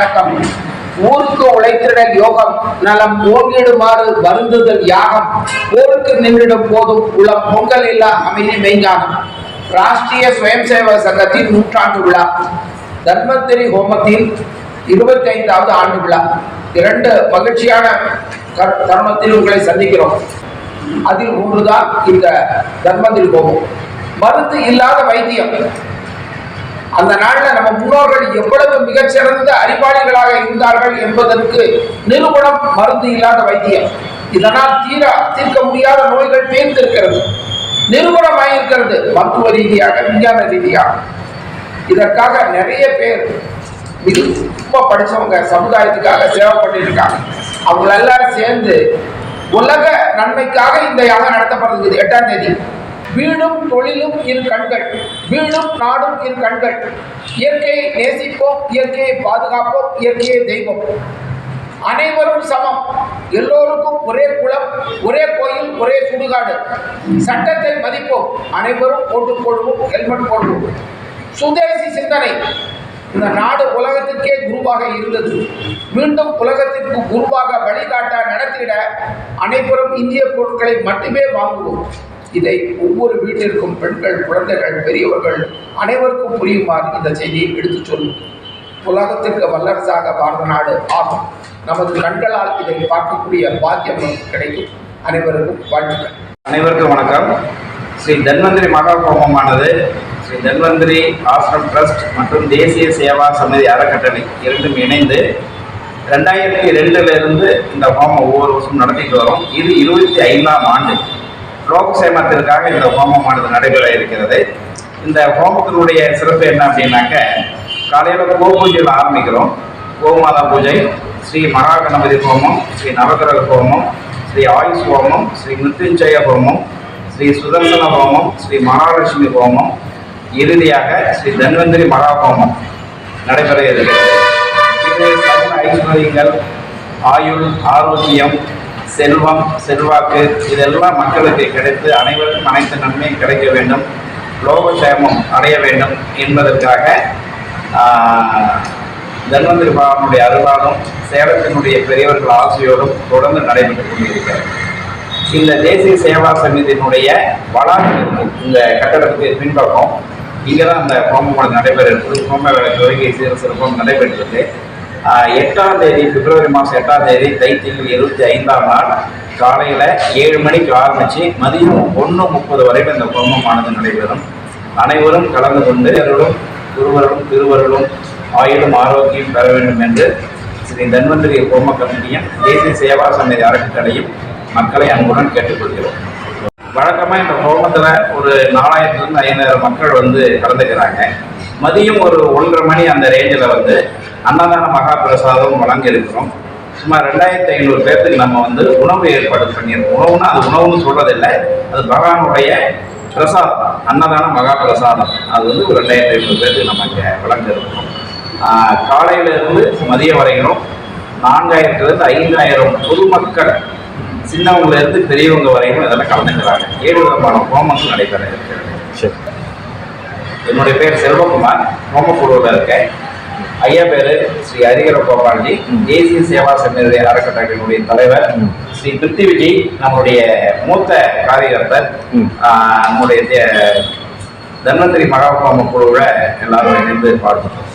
வணக்கம். ஊருக்கு உழைத்திட யோகம், நலம் ஓங்கிடுமாறு வருந்துதல் யாகம், போருக்கு நின்றிடும் போதும் உளம் பொங்கல் இல்லா அமைதி மெய்ஞானம். ராஷ்டிரிய சுயம் சேவக சங்கத்தின் 100ஆண்டு விழா, தன்வந்திரி ஹோமத்தின் 25வது ஆண்டு விழா. 2 மகிழ்ச்சியான தருணத்தில் உங்களை சந்திக்கிறோம். அதில் ஒன்றுதான் இந்த தன்வந்திரி ஹோமம். மருந்து இல்லாத வைத்தியம். அந்த நாளில் நம்ம முன்னோர்கள் எவ்வளவு மிகச்சிறந்த அறிவாளிகளாக இருந்தார்கள் என்பதற்கு நிரூபணம் மருந்து இல்லாத வைத்தியம். இதனால் தீர்க்க முடியாத நோய்கள் தீர்த்திருக்கிறது, நிரூபணமாயிருக்கிறது மருத்துவ ரீதியாக, விஞ்ஞான ரீதியாக. இதற்காக நிறைய பேர் ரொம்ப படிச்சவங்க சமுதாயத்துக்காக சேவை பண்ணிட்டு இருக்காங்க. அவங்க எல்லாரும் சேர்ந்து உலக நன்மைக்காக இந்த யாகம் நடத்தப்படுகிறது. 8ஆம் தேதி. வீடும் தொழிலும் இரு கண்கள், வீடும் நாடும் இரு கண்கள். இயற்கையை நேசிப்போம், இயற்கையை பாதுகாப்போம், இயற்கையை தெய்வம். அனைவரும் சமம், எல்லோருக்கும் ஒரே குலம், ஒரே கோயில், ஒரே சுடுகாடு. சட்டத்தை மதிப்போம், அனைவரும் ஓட்டு போடுவோம், ஹெல்மெட் போடுவோம். சுதேசி சிந்தனை. இந்த நாடு உலகத்திற்கே குருவாக இருந்தது, மீண்டும் உலகத்திற்கு குருவாக வழிகாட்ட நடத்திட அனைவரும் இந்திய பொருட்களை மட்டுமே வாங்குவோம். இதை ஒவ்வொரு வீட்டிற்கும் பெண்கள், குழந்தைகள், பெரியவர்கள் அனைவருக்கும் புரியுமாறு இந்த செய்தியை எடுத்துச் சொல்லும். உலகத்திற்கு வல்லரசாக பாரத நாடு ஆகும். நமது கண்களால் இதை பார்க்கக்கூடிய பாக்கியம் கிடைக்கும். அனைவருக்கும் வாழ்த்துக்கள். அனைவருக்கும் வணக்கம். ஸ்ரீ தன்வந்திரி மகா ஹோமமானது ஸ்ரீ தன்வந்திரி ஆசிரம் ட்ரஸ்ட் மற்றும் தேசிய சேவா சமிதி அறக்கட்டளை இரண்டும் இணைந்து 2002 இந்த ஹோமம் ஒவ்வொரு வருஷம் நடத்திட்டு வரும். இது 25ஆம் ஆண்டு. லோகசேமத்திற்காக இந்த ஹோமமானது நடைபெற இருக்கிறது. இந்த ஹோமத்தினுடைய சிறப்பு என்ன அப்படின்னாக்க, காலையில் பூஜையில் ஆரம்பிக்கிறோம். கோமாதா பூஜை, ஸ்ரீ மகா கணபதி ஹோமம், ஸ்ரீ நவகிரக ஹோமம், ஸ்ரீ ஆயுஷ் ஹோமம், ஸ்ரீ மிருத்யுஞ்சய ஹோமம், ஸ்ரீ சுதர்சன ஹோமம், ஸ்ரீ மகாலட்சுமி ஹோமம், இறுதியாக ஸ்ரீ தன்வந்திரி மகா ஹோமம் நடைபெற இருக்கிறது. இது சகல ஐஸ்வர்யங்கள், ஆயுள், ஆரோக்கியம், செல்வம், செல்வாக்கு இதெல்லாம் மக்களுக்கு கிடைத்து அனைவருக்கும் அனைத்து நன்மையும் கிடைக்க வேண்டும், லோகக்ஷேமம் அடைய வேண்டும் என்பதற்காக தன்வந்திரி பகவானுடைய அருளாலும் சேலத்தினுடைய பெரியவர்கள் ஆசையோடும் தொடர்ந்து நடைபெற்றுக் கொண்டிருக்கிறது. இந்த தேசிய சேவா சமிதியினுடைய வளாகம் இருக்கு இந்த கட்டடத்துக்கு பின்பக்கம். இங்கே தான் இந்த ஹோமம் நடைபெற இருக்குது. ஹோம வேலை துவங்கி சிறப்பாக நடைபெற்றது. 8ஆம் தேதி, பிப்ரவரி மாதம் 8ஆம் தேதி, தைத்திங்கள் 25ஆம் நாள் காலையில் 7 மணிக்கு ஆரம்பித்து மதியம் 1:30 வரைக்கும் இந்த ஹோமமானது நடைபெறும். அனைவரும் கலந்து கொண்டு அவர்களும் குருவர்களும் திருவர்களும் ஆயுளும் ஆரோக்கியம் பெற வேண்டும் என்று ஸ்ரீ தன்வந்திரி ஹோம கமிட்டியும் தேசிய சேவா சமிதி அறக்கட்டளையும் மக்களை அன்புடன் கேட்டுக்கொள்கிறோம். வழக்கமாக இந்த ஹோமத்தில் ஒரு 4000 to 5000 மக்கள் கலந்துக்கிறாங்க. மதியம் ஒரு 1:30 மணி அந்த ரேஞ்சில் அன்னதான மகா பிரசாதம் வழங்க இருக்கிறோம். சுமார் 2500 பேர்த்துக்கு நம்ம உணவு ஏற்பாடு பண்ணியிருக்கோம். உணவுனா அது உணவுன்னு சொல்றதில்லை, அது பகவானுடைய பிரசாதம், அன்னதான மகா பிரசாதம். அது ஒரு 2500 பேர்த்துக்கு நம்ம இங்கே வழங்க இருக்கிறோம். காலையிலிருந்து மதியம் வரைக்கும் 4000 to 5000 பொதுமக்கள், சின்னவங்களிலிருந்து பெரியவங்க வரைக்கும் இதெல்லாம் கலந்துக்கிறாங்க. 7 விதமான ஹோமங்கள் நடைபெற இருக்கிறது. என்னுடைய பேர் செல்வகுமார், ஹோமக்குழுவில் இருக்கேன். ஐயா பேரு ஸ்ரீ ஹரிகர கோபால்ஜி, தேசிய சேவா சமிதி அறக்கட்டளையினுடைய தலைவர். ஸ்ரீ பிருத்திவிஜி நம்முடைய மூத்த காரியகர்த்தர். நம்முடைய தன்வந்திரி மகா ஹோம குழுவில் எல்லாரும் இணைந்து பாடுபட்டோம்.